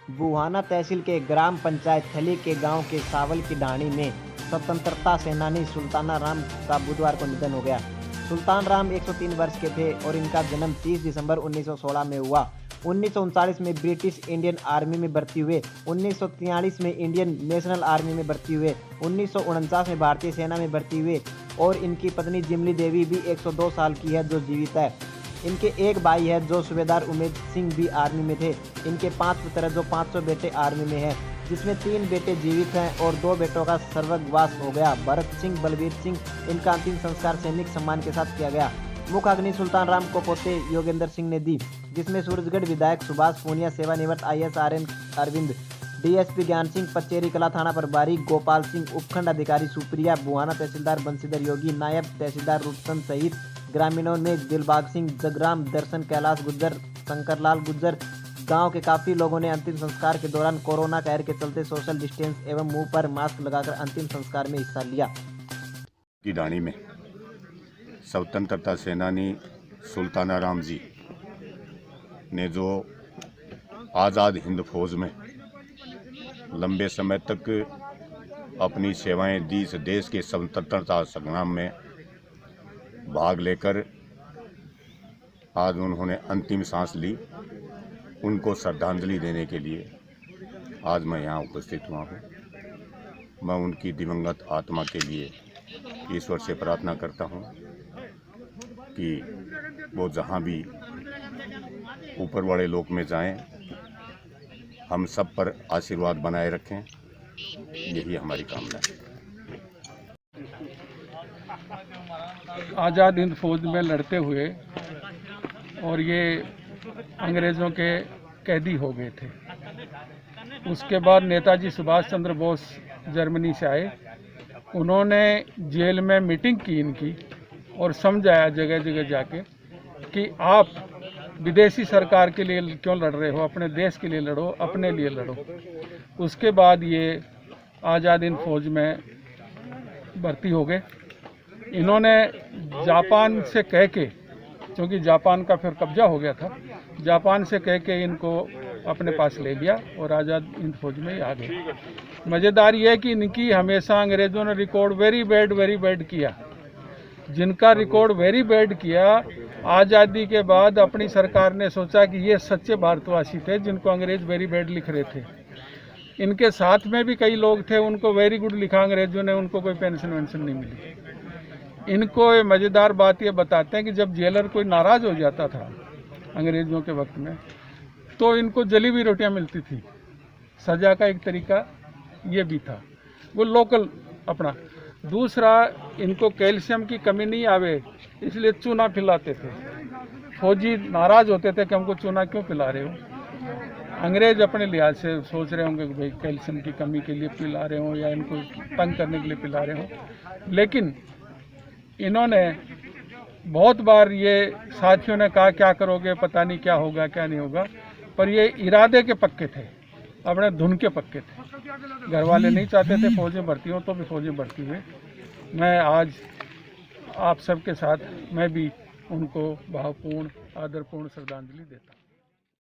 बुहाना तहसील के ग्राम पंचायत थली के गांव के सावल की ढाणी में स्वतंत्रता सेनानी सुल्ताना राम का बुधवार को निधन हो गया। सुल्तान राम 103 वर्ष के थे और इनका जन्म 30 दिसंबर 1916 में हुआ। 1939 में ब्रिटिश इंडियन आर्मी में भर्ती हुए। 1943 में इंडियन नेशनल आर्मी में भर्ती हुए। 1949 में भारतीय सेना में भर्ती हुए और इनकी पत्नी जिमली देवी भी 102 साल की है जो जीवित है। इनके एक भाई है जो सूबेदार उमेद सिंह भी आर्मी में थे। इनके 5 पुत्र है जो 500 बेटे आर्मी में हैं, जिसमें 3 बेटे जीवित हैं और 2 बेटों का स्वर्गवास हो गया। भरत सिंह, बलबीर सिंह, इनका अंतिम संस्कार सैनिक सम्मान के साथ किया गया। मुख्य अग्नि सुल्तान राम को पोते योगेंद्र सिंह ने दी, जिसमें सूरजगढ़ विधायक सुभाष पूनिया, सेवानिवृत्त IAS RN अरविंद, DSP ज्ञान सिंह, पचेरी कला थाना प्रभारी गोपाल सिंह, उपखंड अधिकारी सुप्रिया, बुहाना तहसीलदार बंशीधर योगी, नायब तहसीलदार रूपचंद सहित ग्रामीणों में दिलबाग सिंह, जगराम, दर्शन, कैलाश गुज्जर, शंकरलाल गुज्जर, गांव के काफी लोगों ने अंतिम संस्कार के दौरान कोरोना कहर के चलते सोशल डिस्टेंस एवं मुंह पर मास्क लगाकर अंतिम संस्कार में हिस्सा लिया। की ढाणी में स्वतंत्रता सेनानी सुल्ताना राम जी ने जो आज़ाद हिंद फौज में लंबे समय तक अपनी सेवाएं दी, इस देश के स्वतंत्रता संग्राम में भाग लेकर आज उन्होंने अंतिम सांस ली। उनको श्रद्धांजलि देने के लिए आज मैं यहाँ उपस्थित हुआ हूँ। मैं उनकी दिवंगत आत्मा के लिए ईश्वर से प्रार्थना करता हूँ कि वो जहाँ भी ऊपर वाले लोक में जाएं, हम सब पर आशीर्वाद बनाए रखें, यही हमारी कामना है। आज़ाद हिंद फौज में लड़ते हुए और ये अंग्रेज़ों के कैदी हो गए थे। उसके बाद नेताजी सुभाष चंद्र बोस जर्मनी से आए। उन्होंने जेल में मीटिंग की इनकी और समझाया जगह जगह जाके कि आप विदेशी सरकार के लिए क्यों लड़ रहे हो, अपने देश के लिए लड़ो, अपने लिए लड़ो। उसके बाद ये आज़ाद हिंद फौज में भर्ती हो गए। इन्होंने जापान से कह के, क्योंकि जापान का फिर कब्जा हो गया था, जापान से कह के इनको अपने पास ले लिया और आज़ाद हिंद फौज में आ गए। मज़ेदार ये है कि इनकी हमेशा अंग्रेज़ों ने रिकॉर्ड वेरी बैड किया। जिनका रिकॉर्ड वेरी बैड किया, आज़ादी के बाद अपनी सरकार ने सोचा कि ये सच्चे भारतवासी थे जिनको अंग्रेज़ वेरी बैड लिख रहे थे। इनके साथ में भी कई लोग थे, उनको वेरी गुड लिखा अंग्रेज़ों ने, उनको कोई पेंशन वेंशन नहीं मिली। इनको ये मज़ेदार बात ये बताते हैं कि जब जेलर कोई नाराज़ हो जाता था अंग्रेज़ों के वक्त में, तो इनको जली हुई रोटियां मिलती थी। सज़ा का एक तरीका ये भी था, वो लोकल अपना। दूसरा, इनको कैल्शियम की कमी नहीं आवे इसलिए चूना पिलाते थे। फौजी नाराज़ होते थे कि हमको चूना क्यों पिला रहे हो। अंग्रेज़ अपने लिहाज से सोच रहे होंगे कि भाई कैल्शियम की कमी के लिए पिला रहे हो या इनको तंग करने के लिए पिला रहे हो। लेकिन इन्होंने बहुत बार, ये साथियों ने कहा क्या करोगे, पता नहीं क्या होगा क्या नहीं होगा, पर ये इरादे के पक्के थे, अपने धुन के पक्के थे। घर वाले नहीं चाहते थे फौज में भर्ती हो, तो भी फौज में भर्ती हुए। मैं आज आप सबके साथ मैं भी उनको भावपूर्ण आदरपूर्ण श्रद्धांजलि देता हूँ।